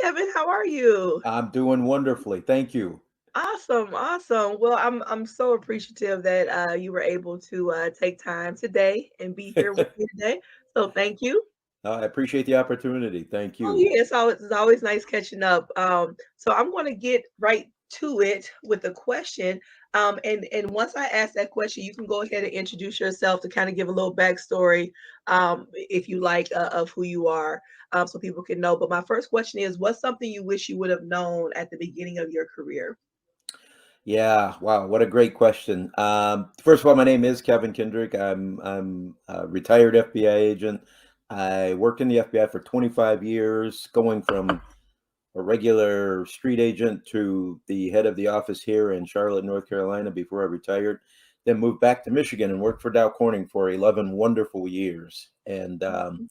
Kevin. How are you? I'm doing wonderfully. Thank you. Awesome, awesome. Well, I'm so appreciative that you were able to take time today and be here with me today. So thank you. I appreciate the opportunity. Thank Oh you. yeah, it's always nice catching up. So I'm going to get right to it with a question. And once I ask that question, you can go ahead and introduce yourself to kind of give a little backstory, if you like, of who you are, so people can know. But my first question is, what's something you wish you would have known at the beginning of your career? Yeah, wow, what a great question. First of all, my name is Kevin Kendrick. I'm a retired FBI agent. I worked in the FBI for 25 years, going from a regular street agent to the head of the office here in Charlotte, North Carolina before I retired. Then moved back to Michigan and worked for Dow Corning for 11 wonderful years. And Mhm.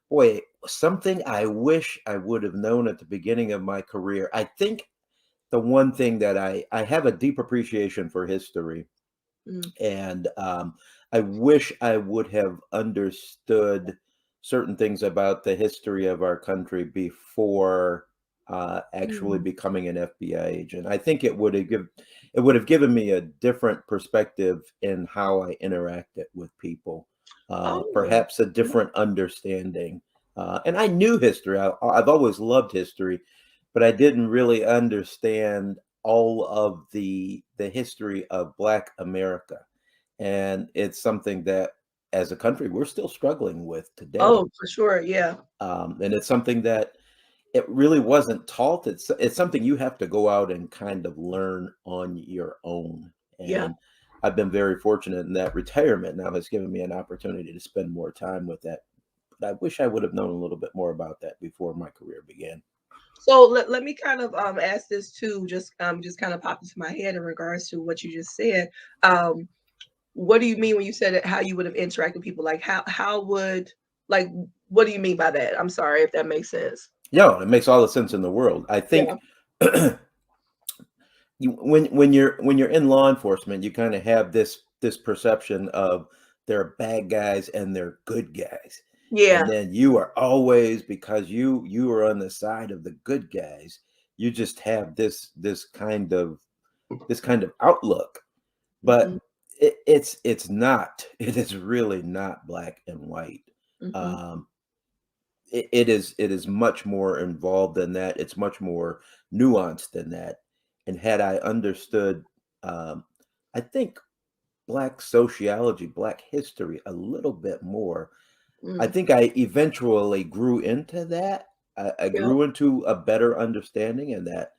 boy, something I wish I would have known at the beginning of my career. I think the one thing that I have a deep appreciation for history, Mm, and I wish I would have understood certain things about the history of our country before actually mm. becoming an FBI agent. I think it would have given me a different perspective in how I interacted with people, Oh, perhaps a yeah, different understanding. And I knew history. I've always loved history, but I didn't really understand all of the history of Black America, and it's something that, as a country, we're still struggling with today. oh, for sure, yeah, And it's something that it really wasn't taught. It's something you have to go out and kind of learn on your own. yeah. And I've been very fortunate in that retirement now has given me an opportunity to spend more time with that. But I wish I would have known a little bit more about that before my career began. So let me kind of ask this too, just kind of popped into my head in regards to what you just said. Um, what do you mean when you said it, how you would have interacted with people? Like how would like what do you mean by that? I'm sorry if that makes sense. Yeah, it makes all the sense in the world. I Yeah. think when you're in law enforcement, you kind of have this perception of there are bad guys and they're good guys. And Yeah. then you are always, because you are on the side of the good guys, you just have this kind of outlook. But Hmm. it's not. It is really not black and white. Hmm. Um, it is much more involved than that. It's much more nuanced than that. And had I understood, um, I think black sociology, black history a little bit more, I Mm. think I eventually grew into that. I Yeah. grew into a better understanding, and that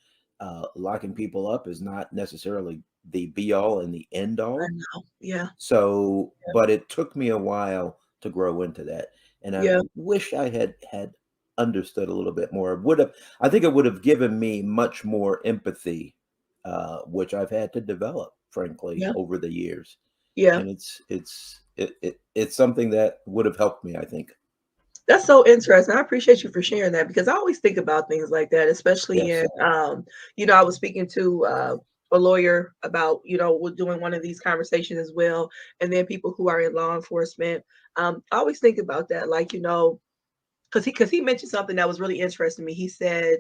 locking people up is not necessarily the be all and the end I all. know. Yeah. So, but it took me a while to grow into that, and I Yeah. wish I had understood a little bit more. Would have I think it would have given me much more empathy, which I've had to develop, frankly, Yeah. over the years, Yeah. and it's something that would have helped me, I think. That's so interesting. I appreciate you for sharing that because I always think about things like that, especially Yes. in, I was speaking to a lawyer about, we're doing one of these conversations as well. And then people who are in law enforcement, I always think about that, like, because he mentioned something that was really interesting to me. He said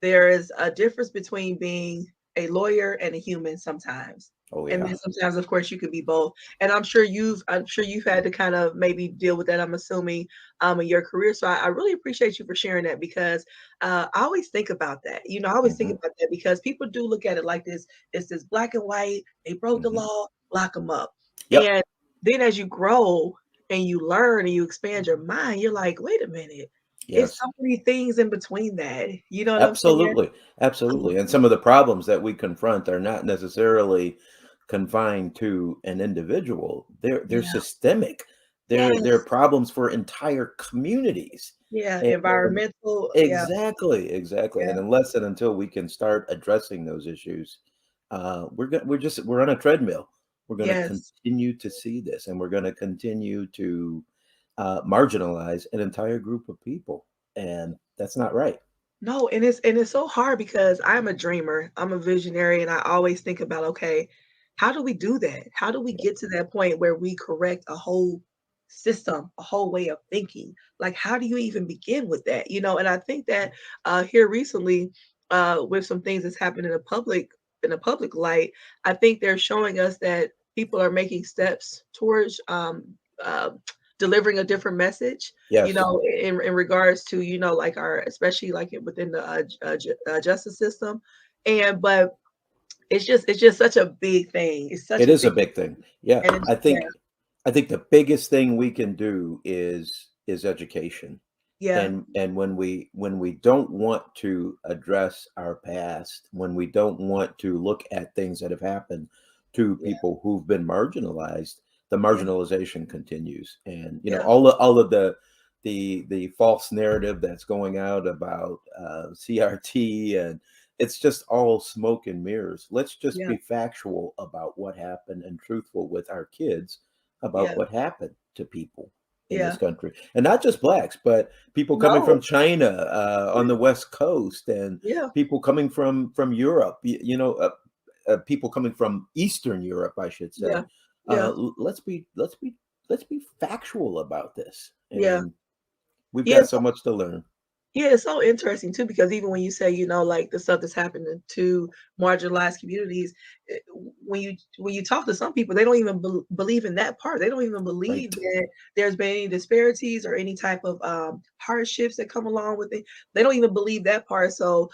there is a difference between being a lawyer and a human sometimes. Oh, And then yeah. sometimes, of course, you could be both. And I'm sure you've had to kind of maybe deal with that. I'm assuming in your career. So I really appreciate you for sharing that because I always think about that. I always think Mhm, about that because people do look at it like this. It's this black and white. They broke the mhm. law, lock them up. Yep. And then as you grow and you learn and you expand your mind, you're like, wait a minute, it's Yes. so many things in between that. You know what I'm saying? Absolutely, absolutely, and Mhm. some of the problems that we confront are not necessarily confined to an individual. They're Yeah. systemic. They're Yes. problems for entire communities. Yeah. And Environmental. Yeah. exactly, exactly, and Yeah. unless and until we can start addressing those issues, we're on a treadmill. We're gonna Yes. continue to see this, and we're gonna continue to, marginalize an entire group of people, and that's not right. No, and it's so hard because I'm a dreamer. I'm a visionary, and I always think about, okay, how do we do that? How do we Yeah. get to that point where we correct a whole system, a whole way of thinking. Like, how do you even begin with that? And I think that here recently, with some things that's happened in a public light, I think they're showing us that people are making steps towards uh, delivering a different message. Yes, In regards to like our, especially like within the justice system, and but it's just such a big thing. It's such it a is a big big thing. Yeah, and it's I yeah, think I think the biggest thing we can do is education. yeah, And when we don't want to address our past, when we don't want to look at things that have happened to yeah, people who've been marginalized, the yeah, marginalization continues. And yeah, all of the false narrative that's going out about CRT, and it's just all smoke and mirrors. Let's just yeah, be factual about what happened and truthful with our kids about yeah, what happened to people in this yeah. country, and not just blacks, but people coming from No, China on yeah, the West Coast, and yeah, people coming from Europe. People coming from Eastern Europe, I should say. yeah, yeah, Let's be factual about this, yeah. and we've Yeah, got so much to learn. yeah, it's so interesting too, because even when you say, like the stuff that's happening to marginalized communities, when you talk to some people, they don't even believe in that part. They don't even believe Right? that there's been any disparities or any type of hardships that come along with it. They don't even believe that part. So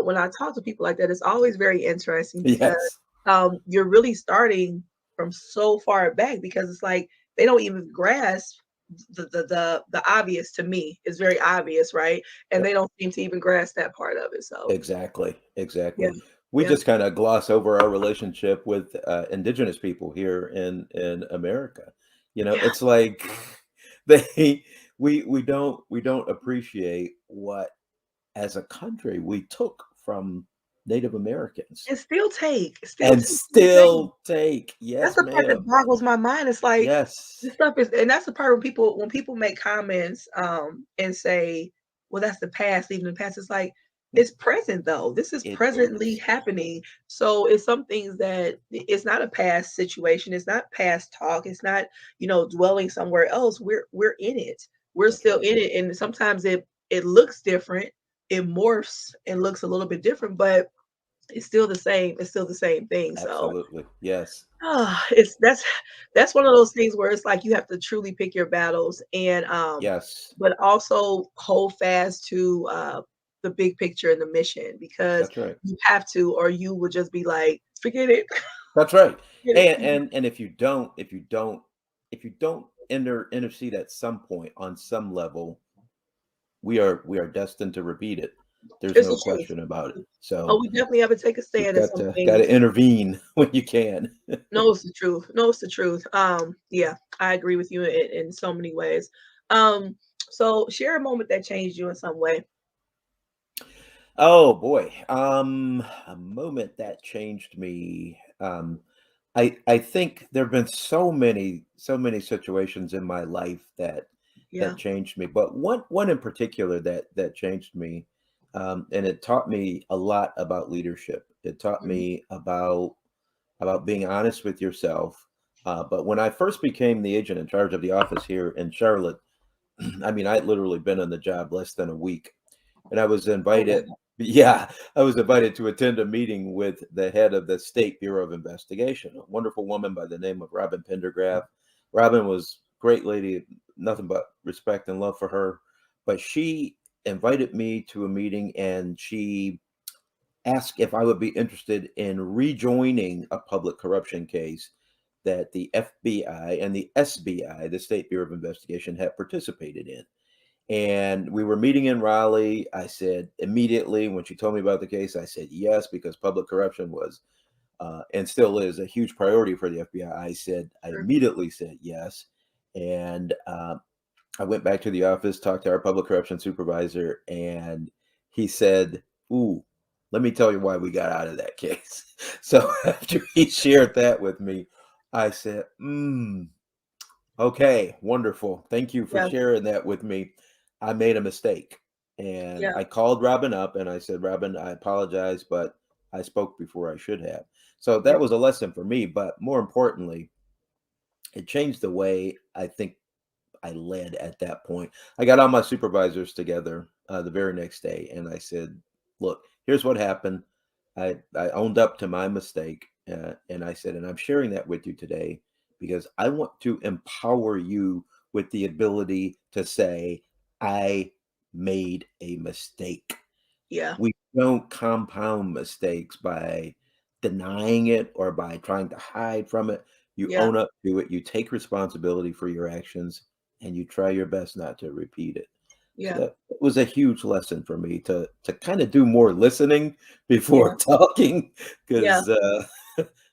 when I talk to people like that, it's always very interesting because Yes, you're really starting from so far back, because it's like they don't even grasp the obvious. To me, it's very obvious, right? And yep, they don't seem to even grasp that part of it. So exactly, yeah, exactly. We yeah, just kind of gloss over our relationship with indigenous people here in America. yeah. It's like they we don't appreciate what, as a country, we took from Native Americans And still and take to this day. still take. That's Yes, the part that ma'am. boggles my mind. It's like Yes, this stuff is, and that's the part when people make comments and say, "Well, that's the past, leaving the past." It's like it's present though. This is it presently is. happening. So it's some things that it's not a past situation. It's not past talk. It's not dwelling somewhere else. We're in it. We're That's still right. in it, and sometimes it looks different. It morphs and looks a little bit different, but it's still the same. It's still the same thing. So Absolutely. Yes. it's that's one of those things where it's like you have to truly pick your battles, and Yes. but also hold fast to the big picture and the mission, because That's right. you have to, or you would just be like, forget it. That's right. Forget And it. and and if you don't intercede at some point on some level, we are destined to repeat it. There's It's no the truth. question about it. Oh, So we definitely have to take a you've stand in got some to things. intervene when you can. No, it's the truth. No, it's the truth. Yeah, I agree with you in so many ways. um so share a moment that changed you in some way. Oh boy. A moment that changed me. I think there have been so many situations in my life that Yeah. changed me, but one in particular that changed me, and it taught me a lot about leadership. It taught Mhm. me about being honest with yourself. But when I first became the agent in charge of the office here in Charlotte, I mean, I'd literally been on the job less than a week, and I was Oh, invited. wow. Yeah, I was invited to attend a meeting with the head of the State Bureau of Investigation, a wonderful woman by the name of Robin Pendergraph. Robin was a great lady, nothing but respect and love for her. But she invited me to a meeting, and she asked if I would be interested in rejoining a public corruption case that the FBI and the SBI, the State Bureau of Investigation, had participated in. And we were meeting in Raleigh. I said immediately, when she told me about the case, I said yes, because public corruption was and still is a huge priority for the FBI. I Sure. immediately said yes. And I went back to the office, talked to our public corruption supervisor, and he said, "Ooh, let me tell you why we got out of that case." So after he shared that with me, I said, okay, wonderful. Thank you for Yeah. sharing that with me. I made a mistake." And Yeah. I called Robin up and I said, "Robin, I apologize, but I spoke before I should have." So Yeah. that was a lesson for me. But more importantly, it changed the way I think I led at that point. I got all my supervisors together the very next day, and I said, "Look, here's what happened. I owned up to my mistake, and I said, and I'm sharing that with you today because I want to empower you with the ability to say, I made a mistake. Yeah. We don't compound mistakes by denying it or by trying to hide from it. You Yeah. own up to it, you take responsibility for your actions, and you try your best not to repeat it. So Yeah. that was a huge lesson for me to kind of do more listening Yeah. before talking Yeah. because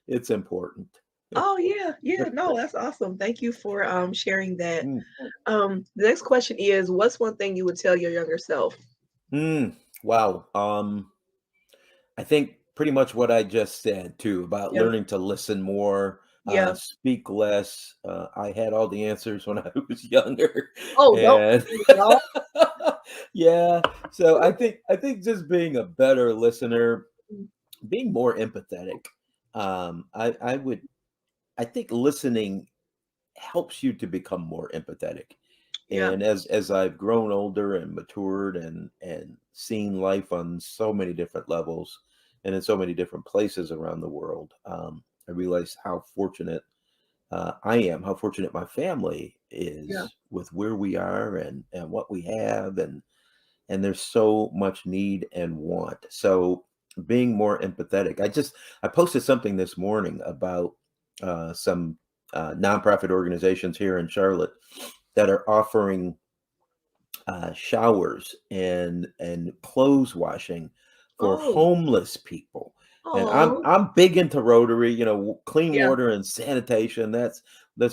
it's important. Oh yeah. Yeah. No, that's awesome. Thank you for sharing that. Mm, The next question is, what's one thing you would tell your younger self? mm, wow. I think pretty much what I just said too about Yeah. learning to listen more, Yeah. speak less. I had all the answers when I was younger, Oh, don't and y'all. yeah. So I think just being a better listener, being more empathetic. I think listening helps you to become more empathetic. Yeah. And as I've grown older and matured and seen life on so many different levels and in so many different places around the world, I realize how fortunate I am, how fortunate my family Yeah. is with where we are and what we have, and there's so much need and want. So being more empathetic. I posted something this morning about some nonprofit organizations here in Charlotte that are offering showers and clothes washing for Oh. homeless people. And I'm Oh. I'm big into Rotary, clean Yeah. water and sanitation. That's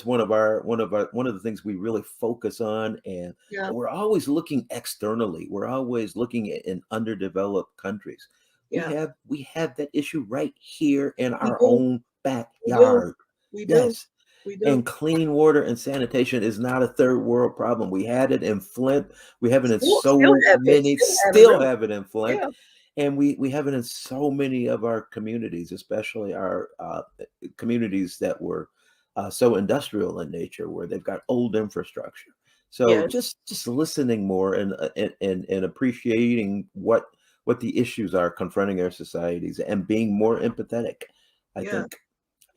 one of the things we really focus on. And Yeah. but we're always looking externally. We're always looking in underdeveloped countries. We Yeah. have we have that issue right here in We our do. own We do. backyard. We do. Yes. We And do. clean water and sanitation is not a third world problem. We had it in Flint. We have it in Still so have it. many, Still have it. still Really. have it in Flint. Yeah. And we have it in so many of our communities, especially our communities that were so industrial in nature, where they've got old infrastructure. So Yeah. just listening more and appreciating what the issues are confronting our societies and being more empathetic. I Yeah. think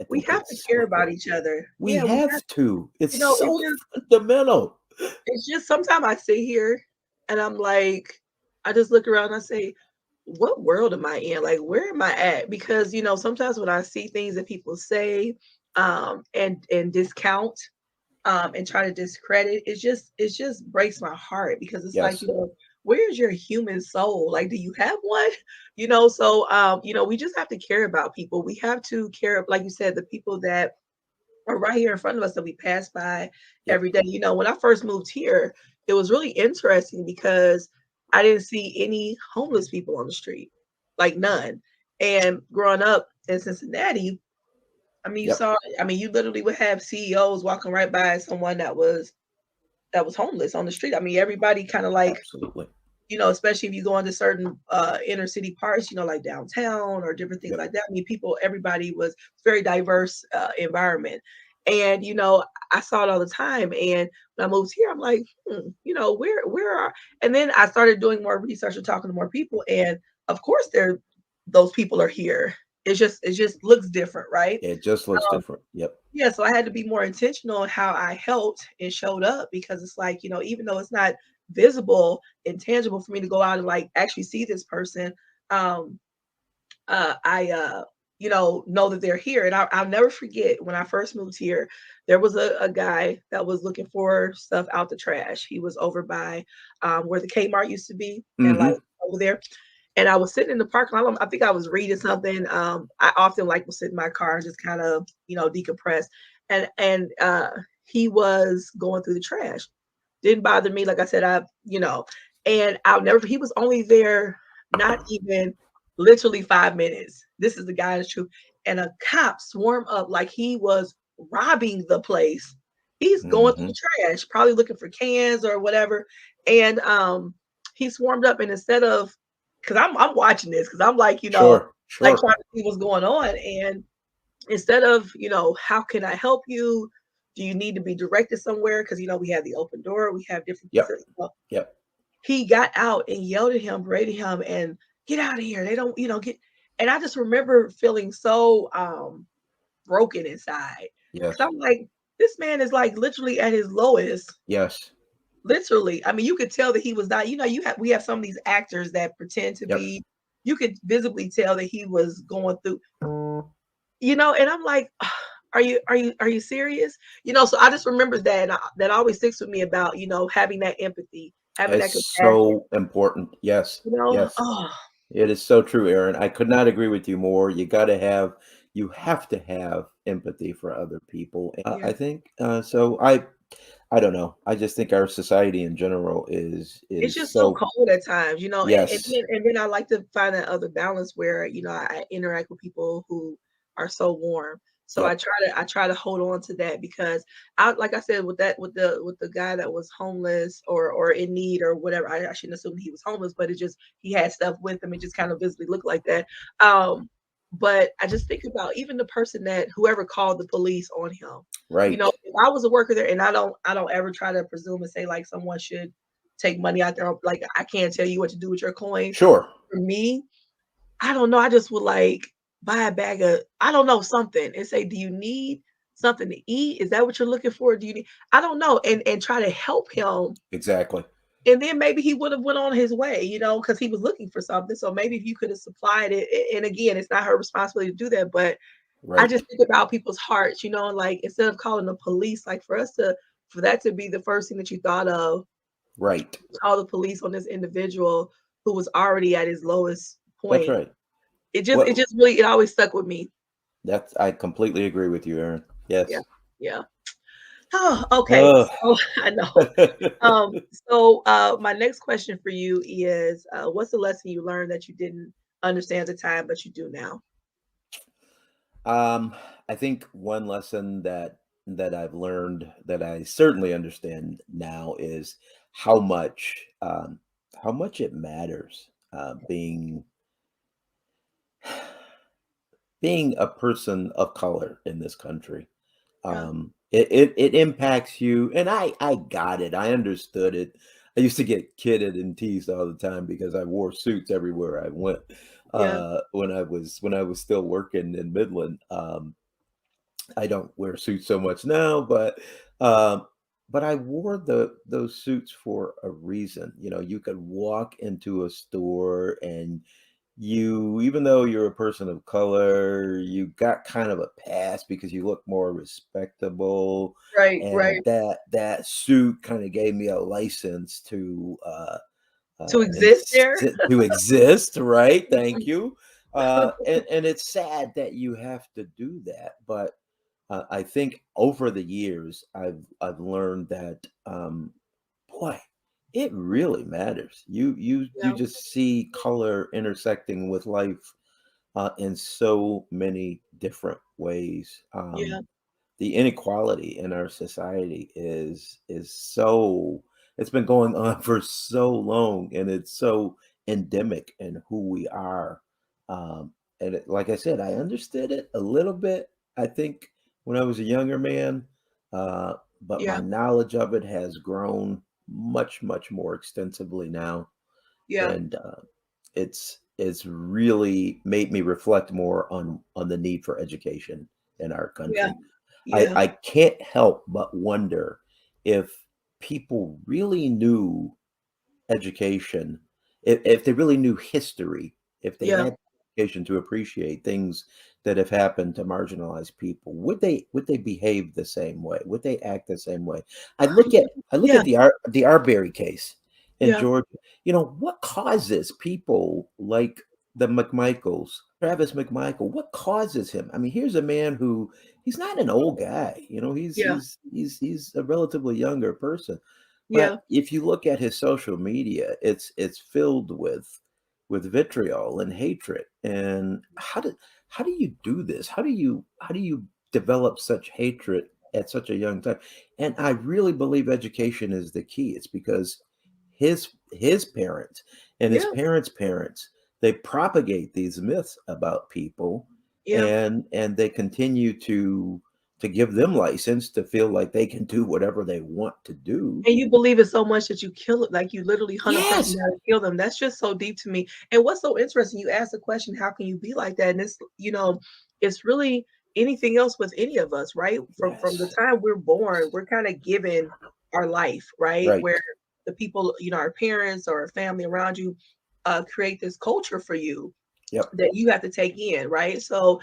I We think have to it's so care about important. each other. We Yeah. We have. have to. It's It's so just. fundamental. It's just. Sometimes I sit here and I'm like, I just look around and I say, what world am I in? Like, where am I at? Because sometimes when I see things that people say, and discount, and try to discredit, it just breaks my heart because it's like, Yes. where's your human soul? Like, do you have one? So we just have to care about people. We have to care, like you said, the people that are right here in front of us that we pass by Yep. every day. When I first moved here, it was really interesting because I didn't see any homeless people on the street, like none. And growing up in Cincinnati, Yep. you literally would have CEOs walking right by someone that was homeless on the street. Everybody kind of like, Absolutely. especially if you go into certain inner city parts, like downtown or different things Yep. like that. Everybody was very diverse environment. And I saw it all the time. And when I moved here, I'm like, where are? And then I started doing more research and talking to more people. And of course, those people are here. It just looks different, right? It just looks Um, different. Yep. yeah, so I had to be more intentional on how I helped and showed up because it's like, even though it's not visible and tangible for me to go out and like actually see this person, um, I know that they're here. And I'll never forget when I first moved here, there was a guy that was looking for stuff out the trash. He was over by where the Kmart used to be and like Hmm. over there. And I was sitting in the parking lot. I think I was reading something. I often like to sit in my car and just kind of, decompress. And he was going through the trash. Didn't bother me. Like I said, and I'll never. He was only there not even literally 5 minutes. This is the guy's truth. And a cop swarmed up like he was robbing the place. He's going through Hmm. the trash, probably looking for cans or whatever. And he swarmed up, and instead of, because I'm watching this because I'm like, Sure. like Sure. trying to see what's going on. And instead of, how can I help you? Do you need to be directed somewhere? Because we have the open door, we have different things. Yep. Yep. He got out and yelled at him, berated him, and get out of here. They don't, get. And I just remember feeling so broken inside because Yes. I'm like, this man is like literally at his lowest. Yes. Literally, I mean, you could tell that he was not. We have some of these actors that pretend to Yep. be. You could visibly tell that he was going through. And I'm like, are you serious? So I just remember that, and that always sticks with me about having that empathy, having that It's compassion. so important. Yes. Yes. Oh It is so true, Aaron. I could not agree with you more. You have to have empathy for other people. yeah. I think so. I don't know. I just think our society in general It's is just so so cold at times, and yes, then I like to find that other balance where, I interact with people who are so warm. So yep, I try to hold on to that because like I said, with the guy that was homeless or in need or whatever, I shouldn't assume he was homeless, but it just he had stuff with him. It just kind of visibly looked like that. But I just think about even the person that whoever called the police on him. right, If I was a worker there, and I don't ever try to presume and say like someone should take money out there. Like I can't tell you what to do with your coin. sure, For me, I don't know. I just would like buy a bag of I don't know something and say, "Do you need something to eat? Is that what you're looking for? Do you need?" I don't know, and try to help him. exactly, And then maybe he would have went on his way, because he was looking for something. So maybe if you could have supplied it, and again, it's not her responsibility to do that, but I right, just think about people's hearts, like instead of calling the police, like for that to be the first thing that you thought of, right. call the police on this individual who was already at his lowest That's point. right. Well, It just really it always stuck with me. that's I completely agree with you, Aaron. Yeah. Yes. Yeah. Oh, okay. Oh. So I know. So my next question for you is what's the lesson you learned that you didn't understand at the time, but you do now? Um, I think one lesson that I've learned that I certainly understand now is how much how much it matters being a person of color in this country. Yeah. It impacts you, and I got it. I understood it. I used to get kidded and teased all the time because I wore suits everywhere I went Yeah. when I was still working in Midland. I don't wear suits so much now, um, but I wore those suits for a reason. You could walk into a store and even though you're a person of color, you got kind of a pass because you look more respectable, Right, and right. that suit kind of gave me a license To exist there. to exist, right? Thank you. And it's sad that you have to do that, but I think over the years, I've learned that boy, it really matters. You Yeah. just see color intersecting with life in so many different ways. Yeah. The inequality in our society is so it's been going on for so long, and it's so endemic in who we are. And like I said, I understood it a little bit, I think, when I was a younger man, but my Yeah. knowledge of it has grown much more extensively now, Yeah. and it's really made me reflect more on the need for education in our Yeah. country. Yeah. I can't help but wonder if people really knew education, if they really knew history, if they Yeah. had education to appreciate things that have happened to marginalized people, would they behave the same way? Would they act the same way? I look Yeah. at the Arbery case in Yeah. Georgia. What causes people like the McMichaels, Travis McMichael? What causes him? I mean, here's a man who he's not an old guy. Yeah. He's a relatively younger person, Yeah. but if you look at his social media, it's filled with vitriol and hatred. And how do you do this? How do you develop such hatred at such a young time? And I really believe education is the key. It's because his parents and his Yeah. parents' parents, they propagate these myths about people, Yeah. and they continue to give them license to feel like they can do whatever they want to do. And you believe it so much that you kill it, like you literally hunt a person Yes. down and kill them. That's just so deep to me. And what's so interesting, you asked the question, how can you be like that? And it's, it's really anything else with any of us, right? From the Yes. time we're born, we're kind of given our life, right? Right. Where the people, our parents or family around you create this culture for you Yep. that you have to take in, right? So,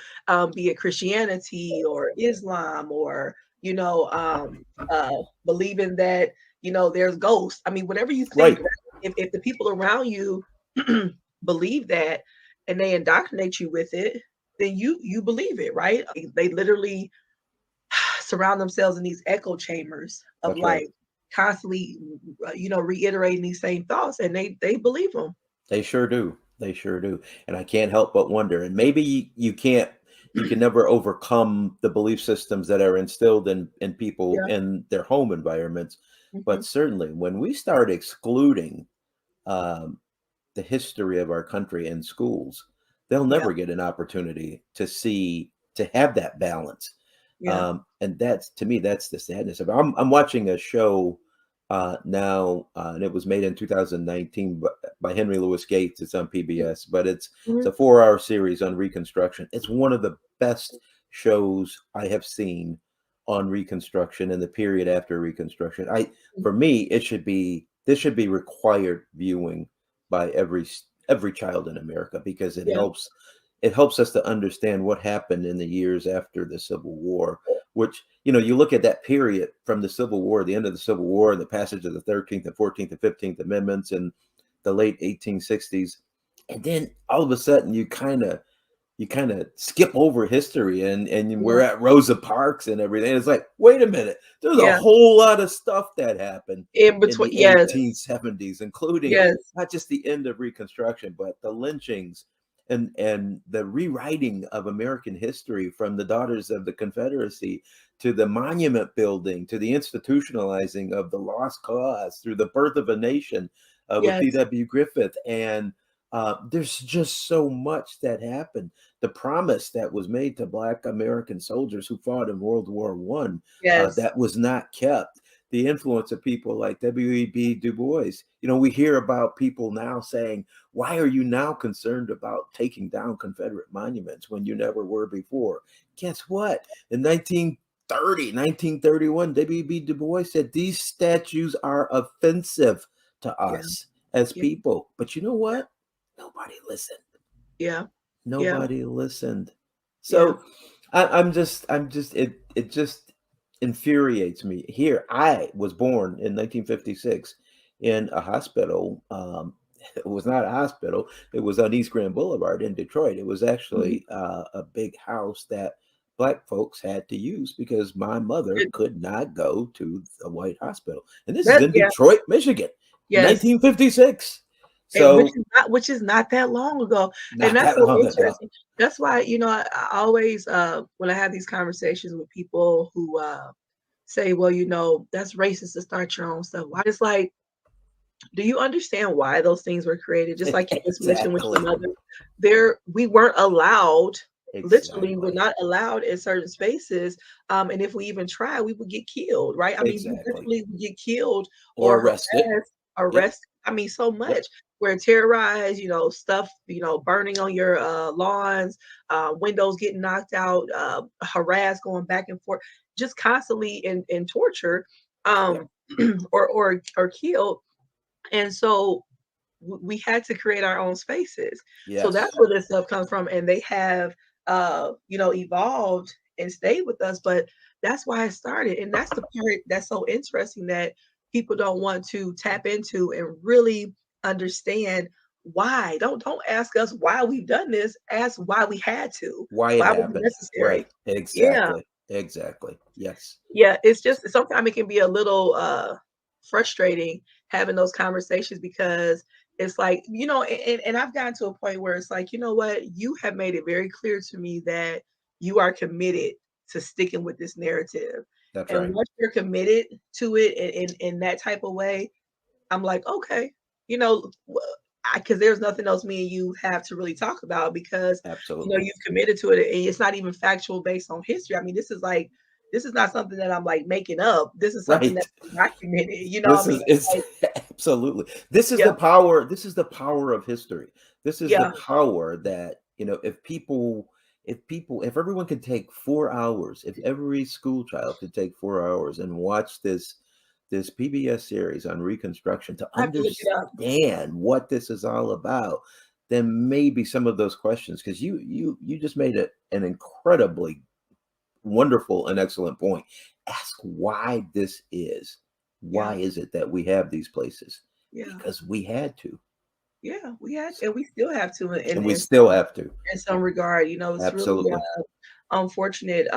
be it Christianity or Islam or, you know, um, believing that, there's ghosts. I mean, whatever you think, Right. right? If the people around you believe that and they indoctrinate you with it, then you believe it, right? They literally surround themselves in these echo chambers of That's right. life, constantly, reiterating these same thoughts, and they believe them. They sure do. They sure do. And I can't help but wonder. And maybe you can't, you can never overcome the belief systems that are instilled in people Yeah. in their home environments. Hmm. But certainly, when we start excluding um, the history of our country in schools, they'll Yeah. never get an opportunity to have that balance. Yeah. And that's, to me, that's the sadness of it. I'm watching a show now, and it was made in 2019 by Henry Louis Gates. It's on PBS, but it's Mhm. a 4-hour series on Reconstruction. It's one of the best shows I have seen on Reconstruction and the period after Reconstruction. For me, this should be required viewing by every child in America, because Yeah. it helps us to understand what happened in the years after the Civil War, which, you look at that period from the Civil War, the end of the Civil War, the passage of the 13th and 14th and 15th Amendments in the late 1860s. And then all of a sudden you kind of skip over history, and we're Yeah. at Rosa Parks and everything. It's like, wait a minute, there's a Yeah. whole lot of stuff that happened In in between, the yes, 1870s, including yes, not just the end of Reconstruction, but the lynchings and the rewriting of American history, from the Daughters of the Confederacy to the monument building to the institutionalizing of the Lost Cause through the Birth of a Nation with yes, D.W. Griffith. And there's just so much that happened. The promise that was made to Black American soldiers who fought in World War One, yes, that was not kept. The influence of people like W.E.B. Du Bois. We hear about people now saying, why are you now concerned about taking down Confederate monuments when you never were before? Guess what? In 1931, W.E.B. Du Bois said these statues are offensive to yeah, us as yeah, people. But you know what? Nobody listened. yeah, yeah, Nobody listened. yeah, So it just infuriates me. Here, I was born in 1956 in a hospital. It was not a hospital. It was on East Grand Boulevard in Detroit. It was mhm. actually a big house that Black folks had to use because my mother It could not go to the White Hospital. And this is that in yeah, Detroit, Michigan, in yes, 1956. and So which is not that long ago, and not that's that so long ago. interesting. That's why, I always, when I have these conversations with people who, say, "Well, that's racist to start your own stuff." Why? It's like, do you understand why those things were created? Just like you just mentioned with your Exactly. mother, we weren't allowed. Literally, we're Exactly. not allowed in certain spaces. And if we even try, we would get killed, right? I mean, we Exactly. literally would get killed Or or arrested. harassed, Yep. arrested. I mean, so Yep. much. We're terrorized, stuff, burning on your lawns, windows getting knocked out, harassed, going back and forth, just constantly in torture, Yep. um, or killed. And so we had to create our own spaces. So that's Yes. where this stuff comes from. And they have, evolved and stayed with us. But that's why it started. And that's the part that's so interesting that people don't want to tap into and really understand why. Don't ask us why we've done this. Ask why we had to. Why it Why was it happened. necessary? Right. Yeah. Exactly. Exactly. Yes. Yeah, it's just sometimes it can be a little frustrating having those conversations because it's like, and I've gotten to a point where it's like, you know what, you have made it very clear to me that you are committed to sticking with this narrative. That's And right. once you're committed to it in that type of way, I'm like, okay, because there's nothing else me and you have to really talk about because Absolutely. you've committed to it and it's not even factual based on history. I mean, this is like this is not something that I'm like making up. This is something Right. that's documented. You know what This I mean? is it's Like, absolutely. This is yeah, the power. This is the power of history. This is the yeah, power that, if everyone could take 4 hours, if every school child could take 4 hours and watch this PBS series on Reconstruction to I have to look it up. understand what this is all about, then maybe some of those questions, because you just made it an incredibly wonderful and excellent point. Ask why this is. Yeah, Why is it that we have these places? yeah, Because we had to, yeah. We had, and we still have to and we still have to. in some regard. You know, it's really Absolutely. unfortunate.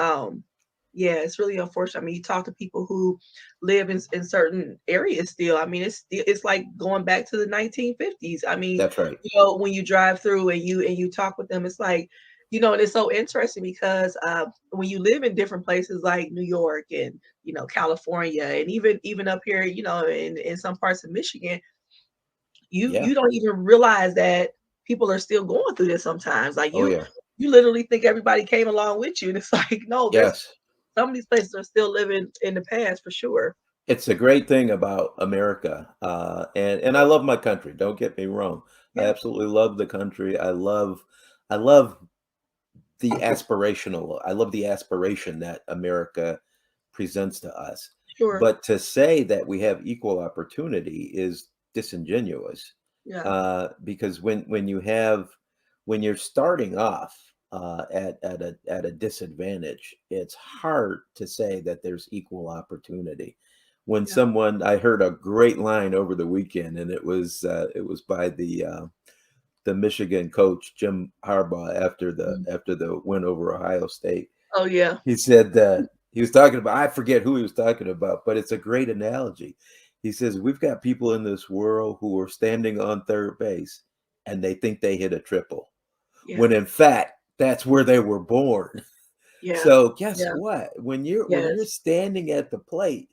Yeah, it's really unfortunate. I mean, you talk to people who live in certain areas still. I mean, it's like going back to the 1950s. I mean, That's right. you know, when you drive through and you talk with them, it's like, you know, and it's so interesting because when you live in different places like New York and California and even up here, in some parts of Michigan, Yeah. you don't even realize that people are still going through this sometimes. Like Oh you yeah. you literally think everybody came along with you, and it's like, no, there's Yes. some of these places are still living in the past for sure. It's a great thing about America, and I love my country. Don't get me wrong. I Yeah, absolutely love the country. I love I love the aspiration that America presents to us. sure. But to say that we have equal opportunity is disingenuous, Yeah, because when you're starting off at a disadvantage, it's hard to say that there's equal opportunity. When yeah. I heard a great line over the weekend, and it was by the Michigan coach Jim Harbaugh Mhm. after the win over Ohio State. Oh yeah, He said that he was talking about, I forget who he was talking about, but it's a great analogy. He says, we've got people in this world who are standing on third base and they think they hit a triple, yeah, when in fact that's where they were born. yeah, So guess yeah, what? When you're yes, standing at the plate,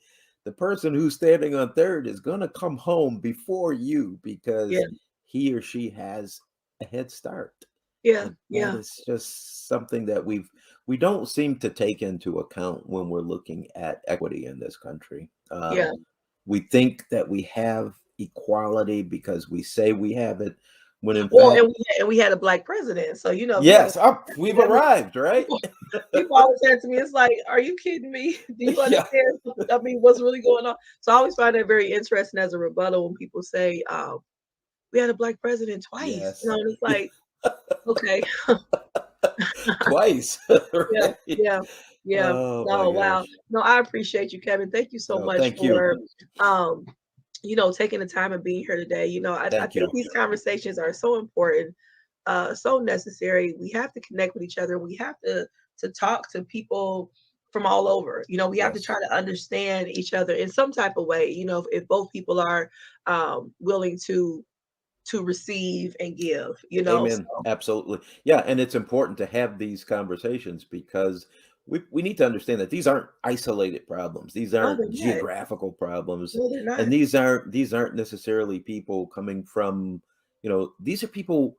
the person who's standing on third is going to come home before you yeah, because he or she has a head start. yeah, And that yeah, is just something that we don't seem to take into account when we're looking at equity in this country. yeah. We think that we have equality because we say we have it, when in Well, fact, and we had a black president, so if you have a yes, we've arrived, right? people, people always say to me, it's like, are you kidding me? Do you Yeah, understand? I mean, what's really going on? So I always find that very interesting as a rebuttal when people say, we had a black president twice. yes. And it's like, okay, Twice, yeah, right? yeah, yeah. Oh my No, gosh. wow. No, I appreciate you, Kevin. Thank you so No, much thank you. for um, taking the time and being here today. I Thank think you. these conversations are so important, so necessary. We have to connect with each other. We have to talk to people from all over. We have to Yes. try to understand each other in some type of way. If both people are willing to receive and give. Amen. So Absolutely. Yeah, and it's important to have these conversations because we need to understand that these aren't isolated problems. These no, they're aren't not. geographical problems. No, they're And not. these aren't necessarily people coming from, these are people,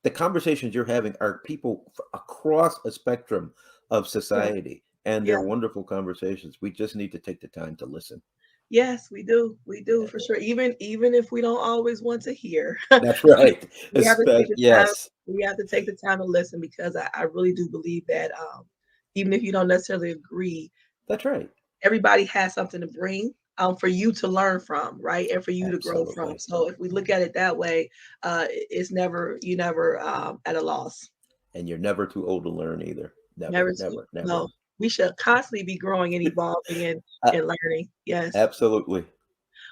the conversations you're having are people across a spectrum of Yeah, society. And yeah. they're wonderful conversations. We just need to take the time to listen. Yes, we do. We do Yeah, for sure. Even if we don't always want to hear, that's right. we have to take the time. Yes, We have to take the time to listen because I really do believe that even if you don't necessarily agree, that's right. everybody has something to bring for you to learn from, right? And for you to grow from. Absolutely. So if we look at it that way, it's never you never at a loss. And you're never too old to learn either. Never, Never to never, never. no. We should constantly be growing and evolving Uh, and learning. Yes. absolutely.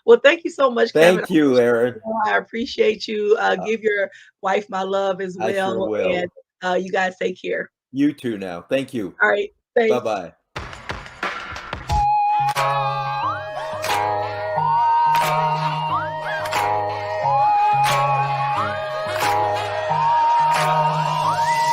Well, thank you so much, Kevin. Thank you, Aaron. I appreciate you. Uh, Give your wife my love as I sure well, and will. you guys take care. You too now. Thank you. All right. Bye Thanks. bye.